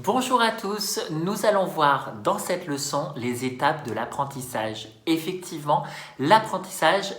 Bonjour à tous, nous allons voir dans cette leçon les étapes de l'apprentissage. Effectivement, l'apprentissage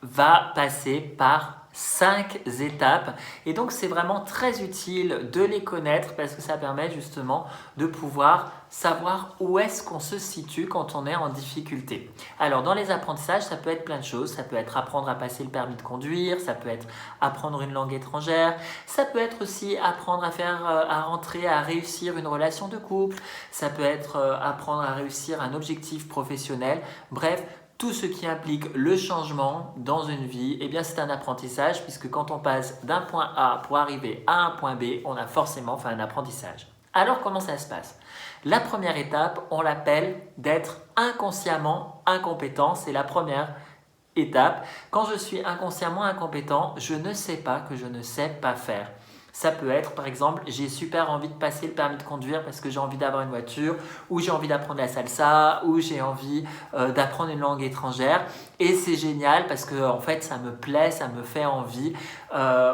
va passer par 5 étapes et donc c'est vraiment très utile de les connaître parce que ça permet justement de pouvoir savoir où est-ce qu'on se situe quand on est en difficulté. Alors dans les apprentissages, ça peut être plein de choses, ça peut être apprendre à passer le permis de conduire, ça peut être apprendre une langue étrangère, ça peut être aussi apprendre à rentrer, à réussir une relation de couple, ça peut être apprendre à réussir un objectif professionnel, bref, tout ce qui implique le changement dans une vie, eh bien c'est un apprentissage puisque quand on passe d'un point A pour arriver à un point B, on a forcément fait un apprentissage. Alors comment ça se passe? La première étape, on l'appelle d'être inconsciemment incompétent, c'est la première étape. Quand je suis inconsciemment incompétent, je ne sais pas que je ne sais pas faire. Ça peut être, par exemple, j'ai super envie de passer le permis de conduire parce que j'ai envie d'avoir une voiture, ou j'ai envie d'apprendre la salsa, ou j'ai envie d'apprendre une langue étrangère. Et c'est génial parce que en fait, ça me plaît, ça me fait envie.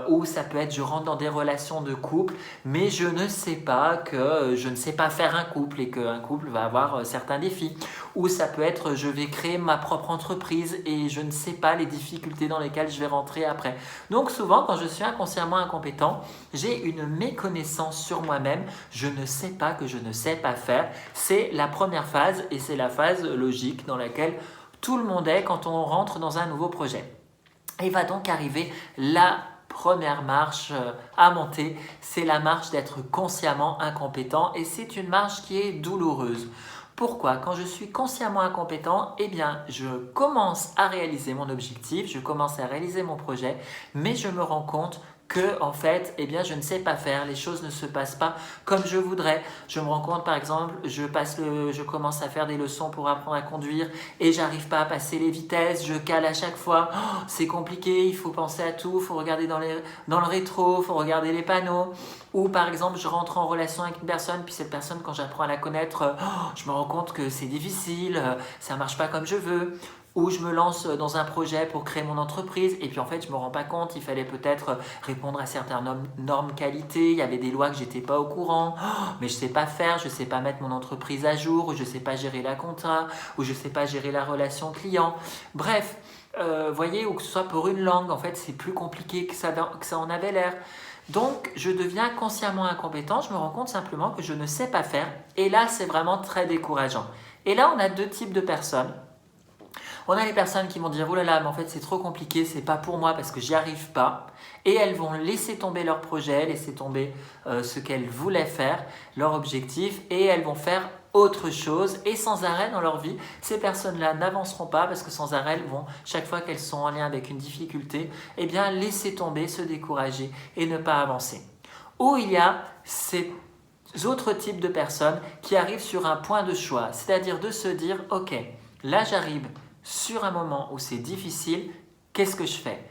Ou ça peut être, je rentre dans des relations de couple, mais je ne sais pas que je ne sais pas faire un couple et qu'un couple va avoir certains défis. Ou ça peut être, je vais créer ma propre entreprise et je ne sais pas les difficultés dans lesquelles je vais rentrer après. Donc souvent, quand je suis inconsciemment incompétent, j'ai une méconnaissance sur moi-même, je ne sais pas que je ne sais pas faire. C'est la première phase et c'est la phase logique dans laquelle tout le monde est quand on rentre dans un nouveau projet. Il va donc arriver la première marche à monter, c'est la marche d'être consciemment incompétent et c'est une marche qui est douloureuse. Pourquoi? Quand je suis consciemment incompétent, eh bien, je commence à réaliser mon objectif, je commence à réaliser mon projet, mais je me rends compte que en fait, eh bien, je ne sais pas faire, les choses ne se passent pas comme je voudrais. Je me rends compte, par exemple, je commence à faire des leçons pour apprendre à conduire et j'arrive pas à passer les vitesses, je cale à chaque fois. Oh, c'est compliqué, il faut penser à tout, il faut regarder dans le rétro, il faut regarder les panneaux. Ou par exemple, je rentre en relation avec une personne, puis cette personne, quand j'apprends à la connaître, je me rends compte que c'est difficile, ça marche pas comme je veux. Ou je me lance dans un projet pour créer mon entreprise et puis en fait je me rends pas compte, il fallait peut-être répondre à certaines normes qualité, il y avait des lois que j'étais pas au courant, mais je sais pas faire, je sais pas mettre mon entreprise à jour, ou je sais pas gérer la compta, ou je sais pas gérer la relation client. Bref, voyez, ou que ce soit pour une langue, en fait c'est plus compliqué que ça en avait l'air. Donc, je deviens consciemment incompétent, je me rends compte simplement que je ne sais pas faire, et là, c'est vraiment très décourageant. Et là, on a deux types de personnes. On a les personnes qui vont dire « Oh là là, mais en fait c'est trop compliqué, c'est pas pour moi parce que j'y arrive pas ». Et elles vont laisser tomber leur projet, laisser tomber ce qu'elles voulaient faire, leur objectif, et elles vont faire autre chose. Et sans arrêt dans leur vie, ces personnes-là n'avanceront pas parce que sans arrêt, elles vont, chaque fois qu'elles sont en lien avec une difficulté, eh bien laisser tomber, se décourager et ne pas avancer. Ou il y a ces autres types de personnes qui arrivent sur un point de choix, c'est-à-dire de se dire « Ok, là j'arrive sur un moment où c'est difficile, qu'est-ce que je fais?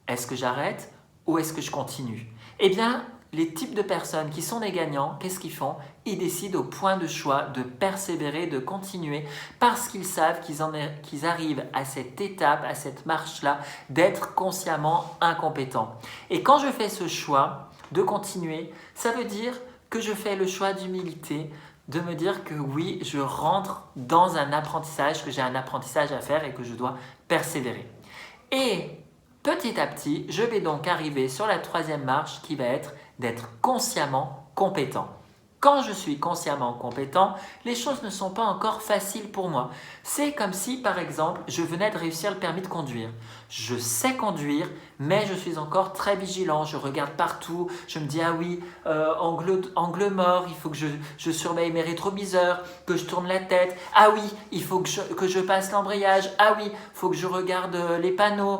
Est-ce que j'arrête ou est-ce que je continue ?» Eh bien, les types de personnes qui sont des gagnants, qu'est-ce qu'ils font? Ils décident au point de choix de persévérer, de continuer, parce qu'ils savent qu'ils arrivent à cette étape, à cette marche-là, d'être consciemment incompétents. Et quand je fais ce choix de continuer, ça veut dire que je fais le choix d'humilité, de me dire que oui, je rentre dans un apprentissage, que j'ai un apprentissage à faire et que je dois persévérer. Et petit à petit, je vais donc arriver sur la troisième marche qui va être d'être consciemment compétent. Quand je suis consciemment compétent, les choses ne sont pas encore faciles pour moi. C'est comme si, par exemple, je venais de réussir le permis de conduire. Je sais conduire, mais je suis encore très vigilant. Je regarde partout. Je me dis, ah oui, angle mort, il faut que je surveille mes rétroviseurs, que je tourne la tête. Ah oui, il faut que je passe l'embrayage. Ah oui, il faut que je regarde les panneaux.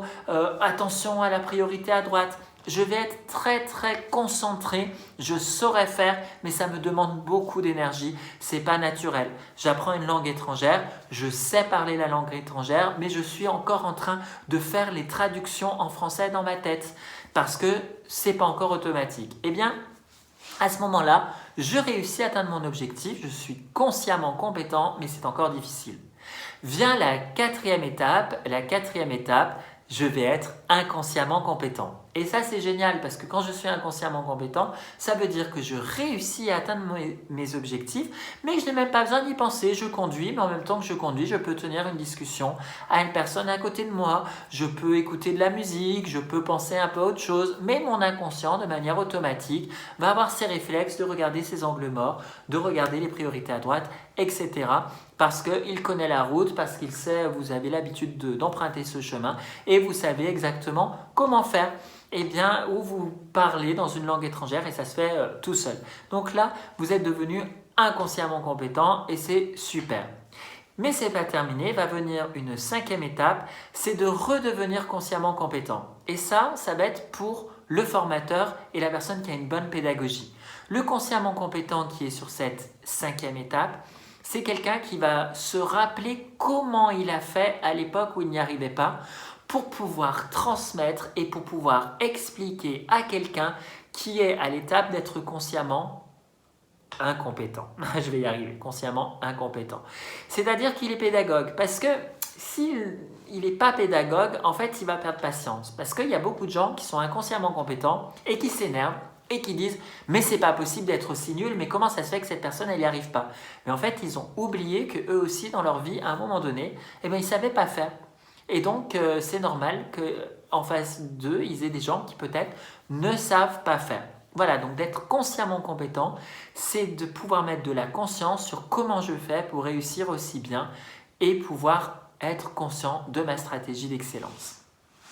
Attention à la priorité à droite. Je vais être très très concentré, je saurais faire, mais ça me demande beaucoup d'énergie, c'est pas naturel. J'apprends une langue étrangère, je sais parler la langue étrangère, mais je suis encore en train de faire les traductions en français dans ma tête, parce que c'est pas encore automatique. Eh bien, à ce moment-là, je réussis à atteindre mon objectif, je suis consciemment compétent, mais c'est encore difficile. Vient la quatrième étape, je vais être inconsciemment compétent. Et ça, c'est génial parce que quand je suis inconsciemment compétent, ça veut dire que je réussis à atteindre mes objectifs, mais je n'ai même pas besoin d'y penser. Je conduis, mais en même temps que je conduis, je peux tenir une discussion à une personne à côté de moi. Je peux écouter de la musique, je peux penser un peu à autre chose, mais mon inconscient, de manière automatique, va avoir ses réflexes de regarder ses angles morts, de regarder les priorités à droite, etc. Parce qu'il connaît la route, parce qu'il sait, vous avez l'habitude d'emprunter ce chemin et vous savez exactement comment faire. Eh bien, ou vous parlez dans une langue étrangère et ça se fait tout seul. Donc là, vous êtes devenu inconsciemment compétent et c'est super. Mais ce n'est pas terminé, va venir une 5e étape, c'est de redevenir consciemment compétent. Et ça va être pour le formateur et la personne qui a une bonne pédagogie. Le consciemment compétent qui est sur cette 5e étape, c'est quelqu'un qui va se rappeler comment il a fait à l'époque où il n'y arrivait pas pour pouvoir transmettre et pour pouvoir expliquer à quelqu'un qui est à l'étape d'être consciemment incompétent. Je vais y arriver, consciemment incompétent. C'est-à-dire qu'il est pédagogue parce que s'il n'est pas pédagogue, en fait, il va perdre patience parce qu'il y a beaucoup de gens qui sont inconsciemment compétents et qui s'énervent et qui disent « mais c'est pas possible d'être aussi nul, mais comment ça se fait que cette personne, elle n'y arrive pas ?» Mais en fait, ils ont oublié qu'eux aussi, dans leur vie, à un moment donné, eh bien, ils ne savaient pas faire. Et donc, c'est normal qu'en face d'eux, ils aient des gens qui peut-être ne savent pas faire. Voilà, donc d'être consciemment compétent, c'est de pouvoir mettre de la conscience sur comment je fais pour réussir aussi bien et pouvoir être conscient de ma stratégie d'excellence.